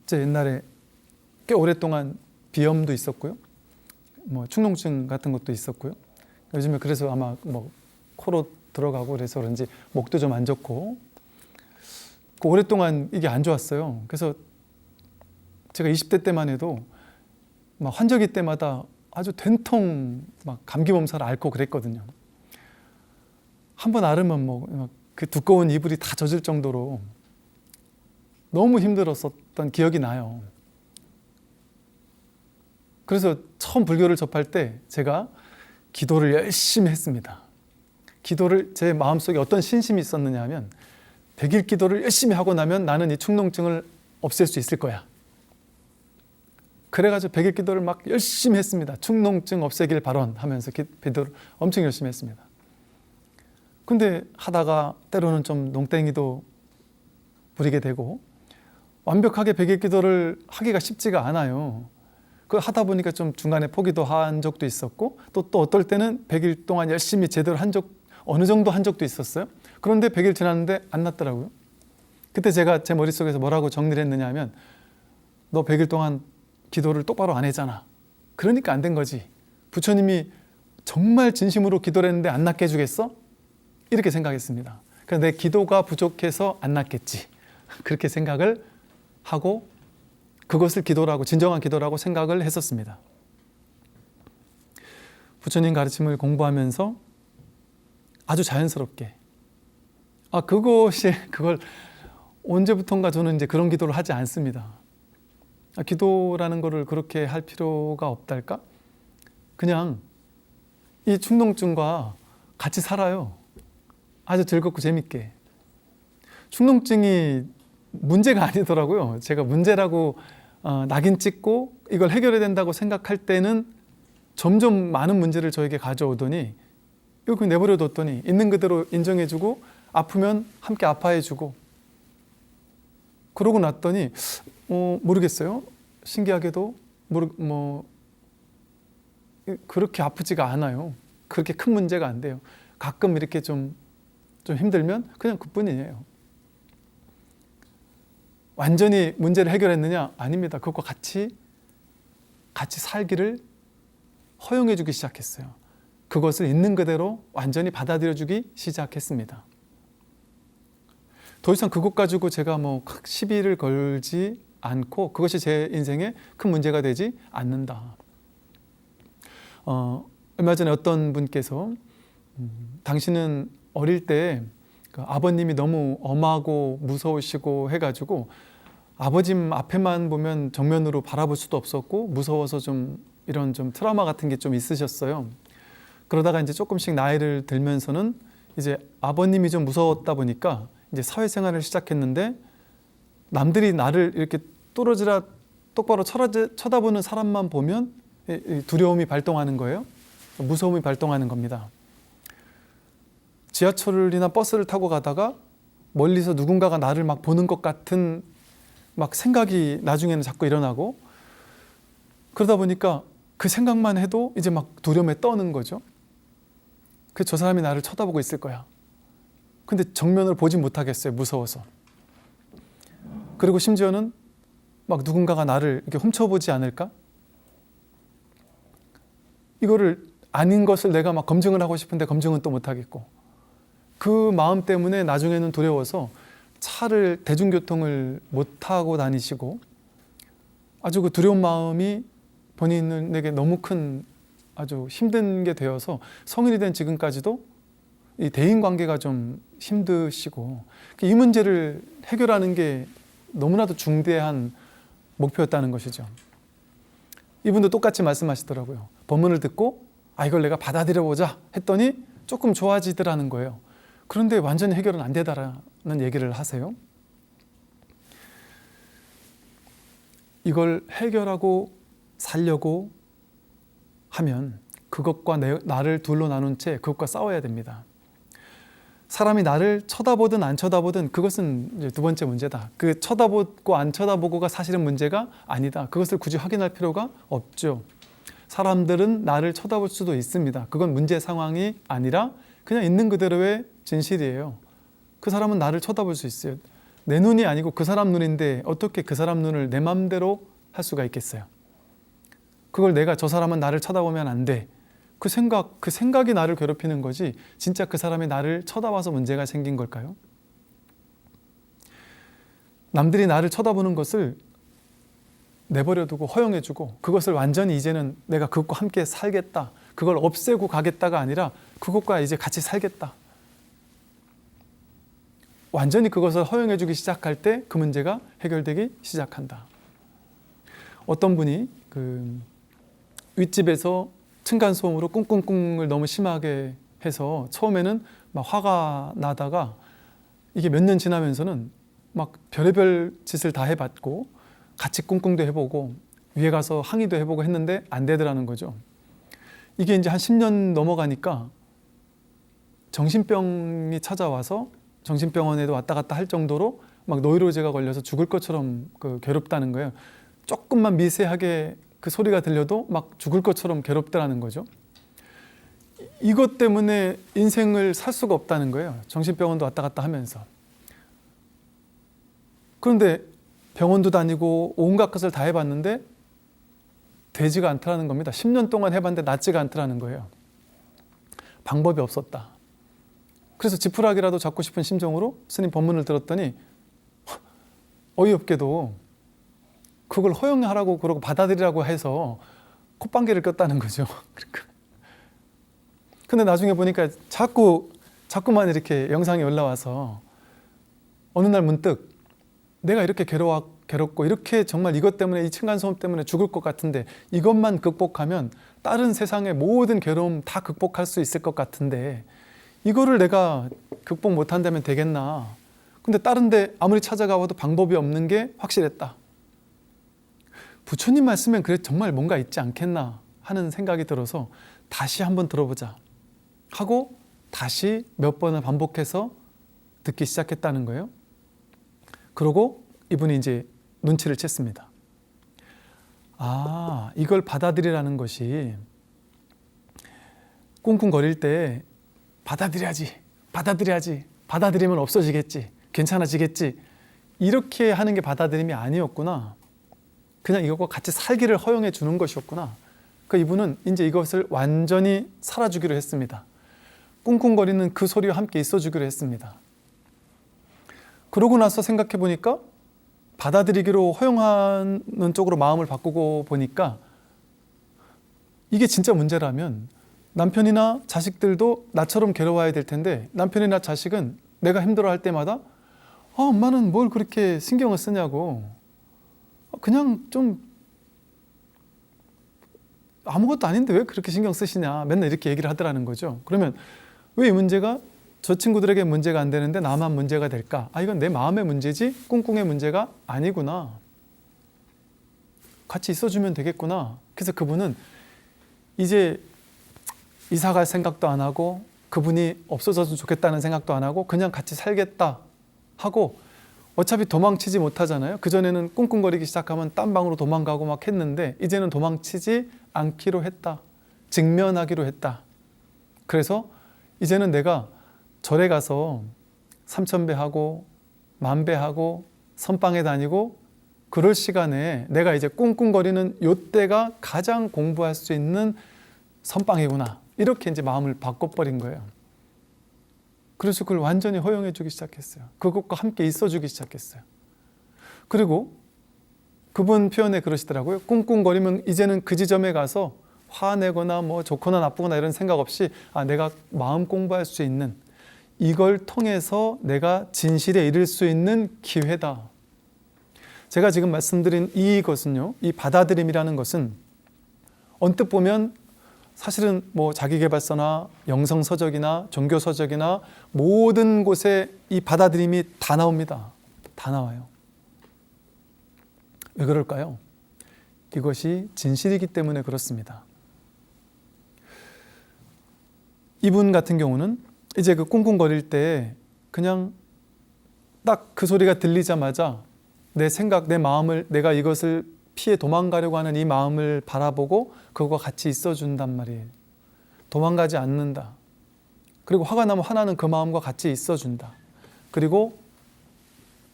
제 옛날에 꽤 오랫동안 비염도 있었고요. 뭐 축농증 같은 것도 있었고요. 요즘에 그래서 아마 뭐 코로 들어가고 그래서 그런지 목도 좀 안 좋고 오랫동안 이게 안 좋았어요. 그래서 제가 20대 때만 해도 막 환절기 때마다 아주 된통 막 감기 몸살을 앓고 그랬거든요. 한번 앓으면 뭐 그 두꺼운 이불이 다 젖을 정도로 너무 힘들었었던 기억이 나요. 그래서 처음 불교를 접할 때 제가 기도를 열심히 했습니다. 기도를 제 마음속에 어떤 신심이 있었느냐 하면 100일 기도를 열심히 하고 나면 나는 이 축농증을 없앨 수 있을 거야. 그래가지고 100일 기도를 막 열심히 했습니다. 축농증 없애길 바론 하면서 기도를 엄청 열심히 했습니다. 근데 하다가 때로는 좀 농땡이도 부리게 되고 완벽하게 100일 기도를 하기가 쉽지가 않아요. 그 하다 보니까 좀 중간에 포기도 한 적도 있었고 또 어떨 때는 100일 동안 열심히 제대로 한 적 어느 정도 한 적도 있었어요. 그런데 100일 지났는데 안 났더라고요. 그때 제가 제 머릿속에서 뭐라고 정리를 했느냐 하면 너 100일 동안 기도를 똑바로 안 했잖아. 그러니까 안 된 거지. 부처님이 정말 진심으로 기도를 했는데 안 낫게 해주겠어? 이렇게 생각했습니다. 그래서 내 기도가 부족해서 안 낫겠지. 그렇게 생각을 하고 그것을 기도라고, 진정한 기도라고 생각을 했었습니다. 부처님 가르침을 공부하면서 아주 자연스럽게 그걸 언제부턴가 저는 이제 그런 기도를 하지 않습니다. 기도라는 거를 그렇게 할 필요가 없달까? 그냥 이 축농증과 같이 살아요. 아주 즐겁고 재밌게. 축농증이 문제가 아니더라고요. 제가 문제라고 낙인 찍고 이걸 해결해야 된다고 생각할 때는 점점 많은 문제를 저에게 가져오더니 이거 그냥 내버려 뒀더니 있는 그대로 인정해주고 아프면 함께 아파해주고 그러고 났더니 모르겠어요. 신기하게도 그렇게 아프지가 않아요. 그렇게 큰 문제가 안 돼요. 가끔 이렇게 좀 힘들면 그냥 그뿐이에요. 완전히 문제를 해결했느냐? 아닙니다. 그것과 같이 살기를 허용해주기 시작했어요. 그것을 있는 그대로 완전히 받아들여주기 시작했습니다. 더 이상 그것 가지고 제가 시비를 걸지 않고 그것이 제 인생에 큰 문제가 되지 않는다. 얼마 전에 어떤 분께서 당신은 어릴 때 아버님이 너무 엄하고 무서우시고 해가지고 아버님 앞에만 보면 정면으로 바라볼 수도 없었고 무서워서 이런 트라우마 같은 게 좀 있으셨어요. 그러다가 이제 조금씩 나이를 들면서는 이제 아버님이 좀 무서웠다 보니까 이제 사회생활을 시작했는데 남들이 나를 이렇게 뚫어지라 똑바로 쳐다보는 사람만 보면 두려움이 발동하는 거예요. 무서움이 발동하는 겁니다. 지하철이나 버스를 타고 가다가 멀리서 누군가가 나를 막 보는 것 같은 막 생각이 나중에는 자꾸 일어나고 그러다 보니까 그 생각만 해도 이제 막 두려움에 떠는 거죠. 저 사람이 나를 쳐다보고 있을 거야. 근데 정면을 보지 못하겠어요. 무서워서. 그리고 심지어는 막 누군가가 나를 이렇게 훔쳐보지 않을까? 이거를 아닌 것을 내가 막 검증을 하고 싶은데 검증은 또 못하겠고 그 마음 때문에 나중에는 두려워서 대중교통을 못 타고 다니시고 아주 그 두려운 마음이 본인에게 너무 큰 아주 힘든 게 되어서 성인이 된 지금까지도 이 대인관계가 좀 힘드시고 이 문제를 해결하는 게 너무나도 중대한 목표였다는 것이죠. 이분도 똑같이 말씀하시더라고요. 법문을 듣고 이걸 내가 받아들여보자 했더니 조금 좋아지더라는 거예요. 그런데 완전히 해결은 안 되다라는 얘기를 하세요. 이걸 해결하고 살려고 하면 그것과 나를 둘로 나눈 채 그것과 싸워야 됩니다. 사람이 나를 쳐다보든 안 쳐다보든 그것은 이제 두 번째 문제다. 그 쳐다보고 안 쳐다보고가 사실은 문제가 아니다. 그것을 굳이 확인할 필요가 없죠. 사람들은 나를 쳐다볼 수도 있습니다. 그건 문제 상황이 아니라 그냥 있는 그대로의 진실이에요. 그 사람은 나를 쳐다볼 수 있어요. 내 눈이 아니고 그 사람 눈인데 어떻게 그 사람 눈을 내 맘대로 할 수가 있겠어요? 그걸 내가 저 사람은 나를 쳐다보면 안 돼. 그 생각이 나를 괴롭히는 거지 진짜 그 사람이 나를 쳐다봐서 문제가 생긴 걸까요? 남들이 나를 쳐다보는 것을 내버려두고 허용해주고 그것을 완전히 이제는 내가 그것과 함께 살겠다. 그걸 없애고 가겠다가 아니라 그것과 이제 같이 살겠다. 완전히 그것을 허용해주기 시작할 때 그 문제가 해결되기 시작한다. 어떤 분이 그 윗집에서 층간소음으로 꿍꿍꿍을 너무 심하게 해서 처음에는 막 화가 나다가 이게 몇 년 지나면서는 막 별의별 짓을 다 해봤고 같이 꿍꿍도 해보고 위에 가서 항의도 해보고 했는데 안 되더라는 거죠. 이게 이제 한 10년 넘어가니까 정신병이 찾아와서 정신병원에도 왔다 갔다 할 정도로 막 노이로제가 걸려서 죽을 것처럼 괴롭다는 거예요. 조금만 미세하게 그 소리가 들려도 막 죽을 것처럼 괴롭다는 거죠. 이것 때문에 인생을 살 수가 없다는 거예요. 정신병원도 왔다 갔다 하면서. 그런데 병원도 다니고 온갖 것을 다 해봤는데 되지가 않더라는 겁니다. 10년 동안 해봤는데 낫지가 않더라는 거예요. 방법이 없었다. 그래서 지푸라기라도 잡고 싶은 심정으로 스님 법문을 들었더니 어이없게도 그걸 허용하라고 그러고 받아들이라고 해서 콧방귀를 꼈다는 거죠. 그러니까. 근데 나중에 보니까 자꾸만 이렇게 영상이 올라와서 어느 날 문득 내가 이렇게 괴롭고 이렇게 정말 이것 때문에 이 층간소음 때문에 죽을 것 같은데 이것만 극복하면 다른 세상의 모든 괴로움 다 극복할 수 있을 것 같은데 이거를 내가 극복 못한다면 되겠나. 근데 다른 데 아무리 찾아가봐도 방법이 없는 게 확실했다. 부처님 말씀엔 그래 정말 뭔가 있지 않겠나 하는 생각이 들어서 다시 한번 들어보자 하고 다시 몇 번을 반복해서 듣기 시작했다는 거예요. 그러고 이분이 이제 눈치를 챘습니다. 아, 이걸 받아들이라는 것이 꿍꿍거릴 때 받아들이면 없어지겠지, 괜찮아지겠지 이렇게 하는 게 받아들임이 아니었구나. 그냥 이것과 같이 살기를 허용해 주는 것이었구나. 그러니까 이분은 이제 이것을 완전히 살아주기로 했습니다. 꿍꿍거리는 그 소리와 함께 있어주기로 했습니다. 그러고 나서 생각해 보니까 받아들이기로 허용하는 쪽으로 마음을 바꾸고 보니까 이게 진짜 문제라면 남편이나 자식들도 나처럼 괴로워야 될 텐데 남편이나 자식은 내가 힘들어할 때마다 엄마는 뭘 그렇게 신경을 쓰냐고 그냥 좀 아무것도 아닌데 왜 그렇게 신경 쓰시냐 맨날 이렇게 얘기를 하더라는 거죠. 그러면 왜 이 문제가 저 친구들에게 문제가 안 되는데 나만 문제가 될까? 이건 내 마음의 문제지 꿍꿍의 문제가 아니구나. 같이 있어주면 되겠구나. 그래서 그분은 이제 이사 갈 생각도 안 하고 그분이 없어졌으면 좋겠다는 생각도 안 하고 그냥 같이 살겠다 하고 어차피 도망치지 못하잖아요. 그전에는 꿍꿍거리기 시작하면 딴 방으로 도망가고 막 했는데 이제는 도망치지 않기로 했다. 직면하기로 했다. 그래서 이제는 내가 절에 가서 3000배 하고 10,000배 하고 선방에 다니고 그럴 시간에 내가 이제 꿍꿍거리는 요때가 가장 공부할 수 있는 선방이구나. 이렇게 이제 마음을 바꿔버린 거예요. 그래서 그걸 완전히 허용해 주기 시작했어요. 그것과 함께 있어 주기 시작했어요. 그리고 그분 표현에 그러시더라고요. 꿍꿍거리면 이제는 그 지점에 가서 화내거나 뭐 좋거나 나쁘거나 이런 생각 없이 내가 마음 공부할 수 있는 이걸 통해서 내가 진실에 이를 수 있는 기회다. 제가 지금 말씀드린 이것은요, 이 받아들임이라는 것은 언뜻 보면 사실은 뭐 자기계발서나 영성서적이나 종교서적이나 모든 곳에 이 받아들임이 다 나옵니다. 다 나와요. 왜 그럴까요? 이것이 진실이기 때문에 그렇습니다. 이분 같은 경우는 이제 그 꿍꿍거릴 때 그냥 딱 그 소리가 들리자마자 내 생각, 내 마음을 내가 이것을 피해 도망가려고 하는 이 마음을 바라보고 그거와 같이 있어준단 말이에요. 도망가지 않는다. 그리고 화가 나면 화나는 그 마음과 같이 있어준다. 그리고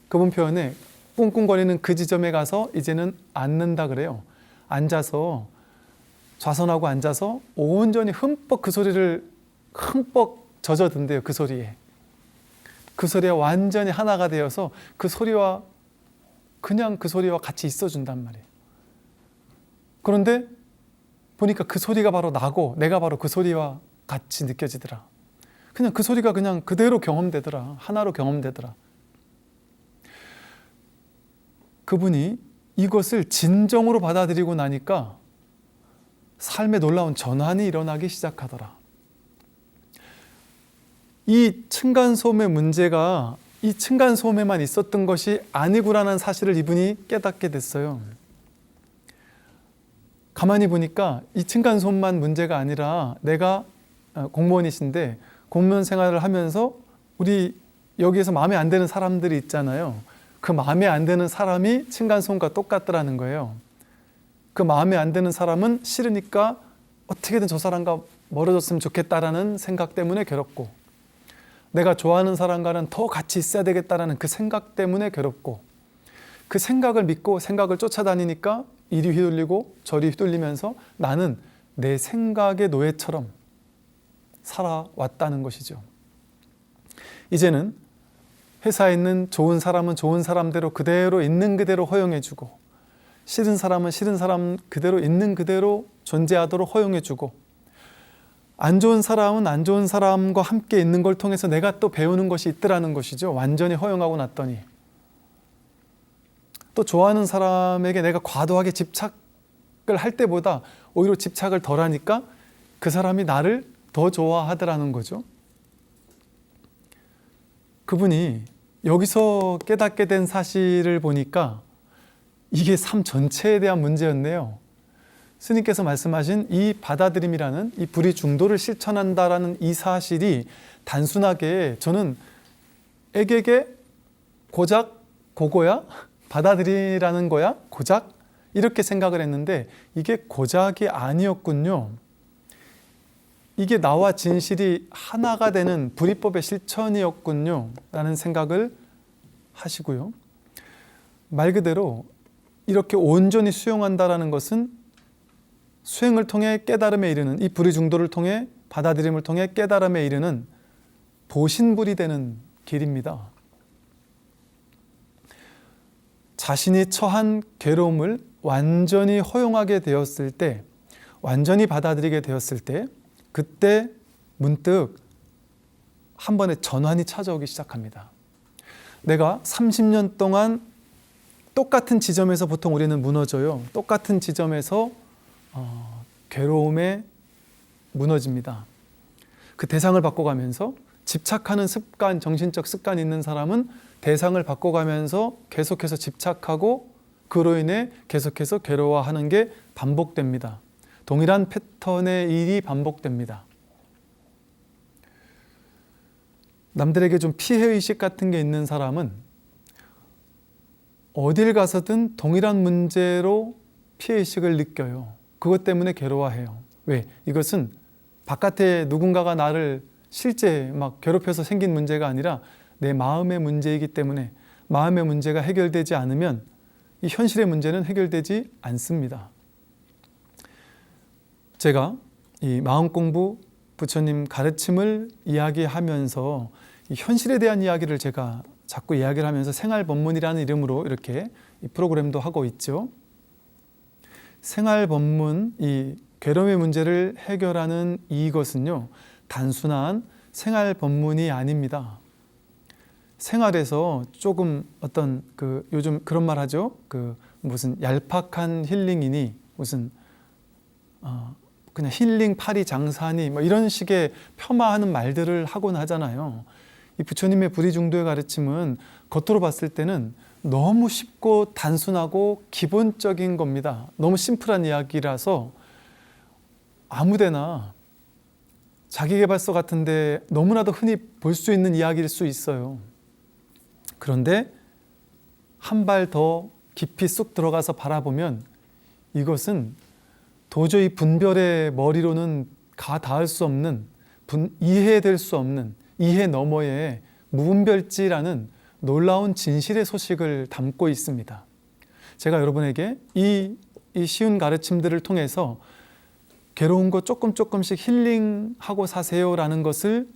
그분 표현에 꿍꿍거리는 그 지점에 가서 이제는 앉는다 그래요. 앉아서 좌선하고 앉아서 온전히 흠뻑 그 소리를 흠뻑 젖어든대요. 그 소리에. 그 소리에 완전히 하나가 되어서 그 소리와 그냥 그 소리와 같이 있어준단 말이에요. 그런데 보니까 그 소리가 바로 나고 내가 바로 그 소리와 같이 느껴지더라. 그냥 그 소리가 그냥 그대로 경험되더라. 하나로 경험되더라. 그분이 이것을 진정으로 받아들이고 나니까 삶에 놀라운 전환이 일어나기 시작하더라. 이 층간소음의 문제가 이 층간소음에만 있었던 것이 아니구라는 사실을 이분이 깨닫게 됐어요. 가만히 보니까 이 층간소음만 문제가 아니라 내가 공무원이신데 공무원 생활을 하면서 우리 여기에서 마음에 안 드는 사람들이 있잖아요. 그 마음에 안 드는 사람이 층간소음과 똑같더라는 거예요. 그 마음에 안 드는 사람은 싫으니까 어떻게든 저 사람과 멀어졌으면 좋겠다라는 생각 때문에 괴롭고, 내가 좋아하는 사람과는 더 같이 있어야 되겠다라는 그 생각 때문에 괴롭고, 그 생각을 믿고 생각을 쫓아다니니까 이리 휘둘리고 저리 휘둘리면서 나는 내 생각의 노예처럼 살아왔다는 것이죠. 이제는 회사에 있는 좋은 사람은 좋은 사람대로 그대로 있는 그대로 허용해주고, 싫은 사람은 싫은 사람 그대로 있는 그대로 존재하도록 허용해주고, 안 좋은 사람은 안 좋은 사람과 함께 있는 걸 통해서 내가 또 배우는 것이 있더라는 것이죠. 완전히 허용하고 났더니. 또 좋아하는 사람에게 내가 과도하게 집착을 할 때보다 오히려 집착을 덜 하니까 그 사람이 나를 더 좋아하더라는 거죠. 그분이 여기서 깨닫게 된 사실을 보니까 이게 삶 전체에 대한 문제였네요. 스님께서 말씀하신 이 받아들임이라는 이 불의 중도를 실천한다라는 이 사실이 단순하게 저는 애게게 고작 그거야? 받아들이라는 거야? 고작? 이렇게 생각을 했는데 이게 고작이 아니었군요. 이게 나와 진실이 하나가 되는 불이법의 실천이었군요 라는 생각을 하시고요. 말 그대로 이렇게 온전히 수용한다라는 것은 수행을 통해 깨달음에 이르는, 이 불의 중도를 통해 받아들임을 통해 깨달음에 이르는 보신불이 되는 길입니다. 자신이 처한 괴로움을 완전히 허용하게 되었을 때, 완전히 받아들이게 되었을 때, 그때 문득 한 번의 전환이 찾아오기 시작합니다. 내가 30년 동안 똑같은 지점에서 보통 우리는 무너져요. 똑같은 지점에서 괴로움에 무너집니다. 그 대상을 바꿔가면서 집착하는 습관, 정신적 습관이 있는 사람은 대상을 바꿔가면서 계속해서 집착하고 그로 인해 계속해서 괴로워하는 게 반복됩니다. 동일한 패턴의 일이 반복됩니다. 남들에게 좀 피해의식 같은 게 있는 사람은 어딜 가서든 동일한 문제로 피해의식을 느껴요. 그것 때문에 괴로워해요. 왜? 이것은 바깥에 누군가가 나를 실제 막 괴롭혀서 생긴 문제가 아니라 내 마음의 문제이기 때문에 마음의 문제가 해결되지 않으면 이 현실의 문제는 해결되지 않습니다. 제가 이 마음공부 부처님 가르침을 이야기하면서 이 현실에 대한 이야기를 제가 자꾸 이야기를 하면서 생활법문이라는 이름으로 이렇게 이 프로그램도 하고 있죠. 생활법문, 이 괴로움의 문제를 해결하는 이것은요, 단순한 생활법문이 아닙니다. 생활에서 조금 어떤 요즘 그런 말 하죠. 무슨 얄팍한 힐링이니 무슨 그냥 힐링 파리 장사니 뭐 이런 식의 폄하하는 말들을 하곤 하잖아요. 이 부처님의 불의중도의 가르침은 겉으로 봤을 때는 너무 쉽고 단순하고 기본적인 겁니다. 너무 심플한 이야기라서 아무데나 자기계발서 같은데 너무나도 흔히 볼 수 있는 이야기일 수 있어요. 그런데 한 발 더 깊이 쑥 들어가서 바라보면 이것은 도저히 분별의 머리로는 가 닿을 수 없는, 이해될 수 없는, 이해 너머의 무분별지라는 놀라운 진실의 소식을 담고 있습니다. 제가 여러분에게 이 쉬운 가르침들을 통해서 괴로운 거 조금씩 힐링하고 사세요라는 것을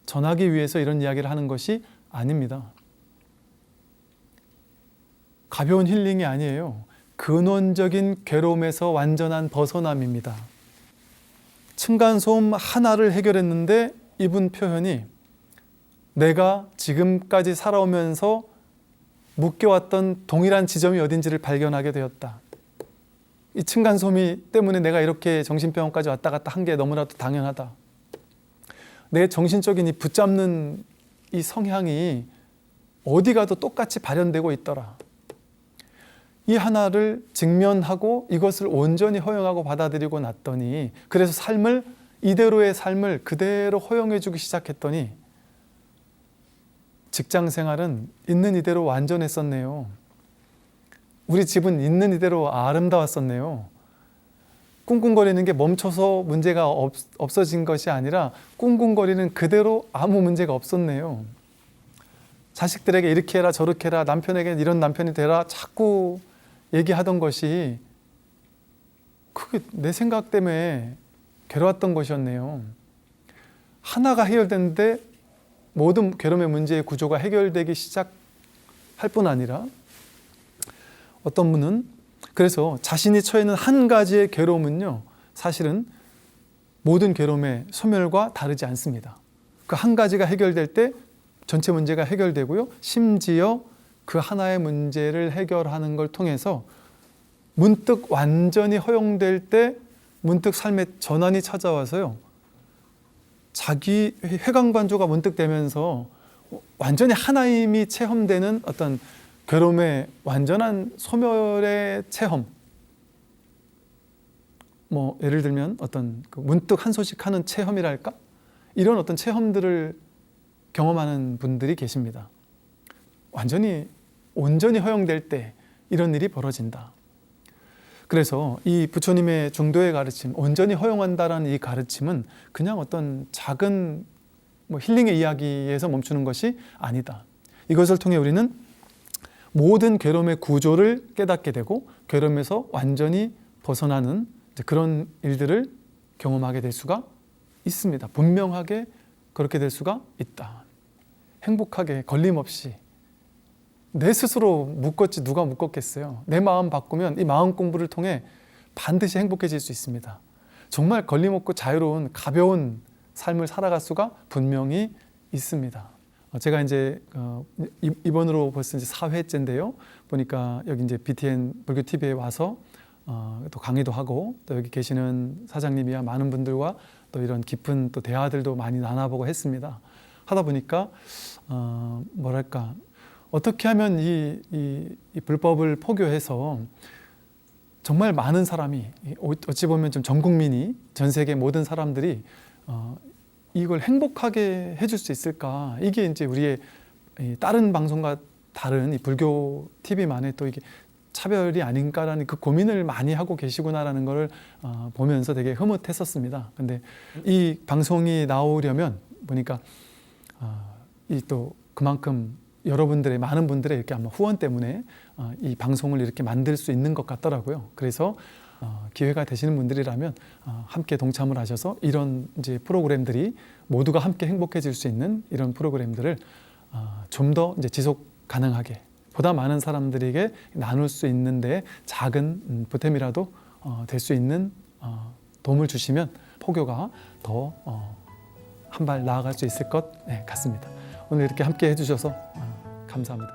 전하기 위해서 이런 이야기를 하는 것이 아닙니다. 가벼운 힐링이 아니에요. 근원적인 괴로움에서 완전한 벗어남입니다. 층간소음 하나를 해결했는데 이분 표현이 내가 지금까지 살아오면서 묶여왔던 동일한 지점이 어딘지를 발견하게 되었다. 이 층간소음 때문에 내가 이렇게 정신병원까지 왔다 갔다 한 게 너무나도 당연하다. 내 정신적인 이 붙잡는 이 성향이 어디 가도 똑같이 발현되고 있더라. 이 하나를 직면하고 이것을 온전히 허용하고 받아들이고 났더니, 그래서 이대로의 삶을 그대로 허용해 주기 시작했더니 직장 생활은 있는 이대로 완전했었네요. 우리 집은 있는 이대로 아름다웠었네요. 꿍꿍거리는 게 멈춰서 문제가 없어진 것이 아니라 꿍꿍거리는 그대로 아무 문제가 없었네요. 자식들에게 이렇게 해라 저렇게 해라, 남편에게 이런 남편이 되라 자꾸 얘기하던 것이 그게 내 생각 때문에 괴로웠던 것이었네요. 하나가 해결됐는데 모든 괴로움의 문제의 구조가 해결되기 시작할 뿐 아니라 어떤 분은 그래서 자신이 처해 있는 한 가지의 괴로움은요, 사실은 모든 괴로움의 소멸과 다르지 않습니다. 그 한 가지가 해결될 때 전체 문제가 해결되고요, 심지어 그 하나의 문제를 해결하는 걸 통해서 문득 완전히 허용될 때 문득 삶의 전환이 찾아와서요, 자기 회광반조가 문득 되면서 완전히 하나임이 체험되는 어떤 괴로움의 완전한 소멸의 체험. 예를 들면 어떤 문득 한 소식 하는 체험이랄까? 이런 어떤 체험들을 경험하는 분들이 계십니다. 온전히 허용될 때 이런 일이 벌어진다. 그래서 이 부처님의 중도의 가르침, 온전히 허용한다라는 이 가르침은 그냥 어떤 작은 힐링의 이야기에서 멈추는 것이 아니다. 이것을 통해 우리는 모든 괴로움의 구조를 깨닫게 되고 괴로움에서 완전히 벗어나는 그런 일들을 경험하게 될 수가 있습니다. 분명하게 그렇게 될 수가 있다. 행복하게 걸림없이 내 스스로 묶었지 누가 묶었겠어요. 내 마음 바꾸면 이 마음 공부를 통해 반드시 행복해질 수 있습니다. 정말 걸림없고 자유로운 가벼운 삶을 살아갈 수가 분명히 있습니다. 제가 이제 이번으로 벌써 이제 4회째인데요. 보니까 여기 이제 BTN 불교 TV에 와서 또 강의도 하고 또 여기 계시는 사장님이야 많은 분들과 또 이런 깊은 또 대화들도 많이 나눠보고 했습니다. 하다 보니까 어떻게 하면 이 불법을 포교해서 정말 많은 사람이, 어찌 보면 좀 전 국민이, 전 세계 모든 사람들이 이걸 행복하게 해줄 수 있을까? 이게 이제 우리의 다른 방송과 다른 이 불교 TV만의 또 이게 차별이 아닌가라는 그 고민을 많이 하고 계시구나라는 걸 보면서 되게 흐뭇했었습니다. 근데 이 방송이 나오려면 보니까 이 또 그만큼 여러분들의 많은 분들의 이렇게 아마 후원 때문에 이 방송을 이렇게 만들 수 있는 것 같더라고요. 그래서 기회가 되시는 분들이라면 함께 동참을 하셔서 이런 이제 프로그램들이 모두가 함께 행복해질 수 있는 이런 프로그램들을 좀 더 이제 지속 가능하게 보다 많은 사람들에게 나눌 수 있는데 작은 보탬이라도 될 수 있는 도움을 주시면 포교가 더 한 발 나아갈 수 있을 것 같습니다. 오늘 이렇게 함께 해주셔서 감사합니다.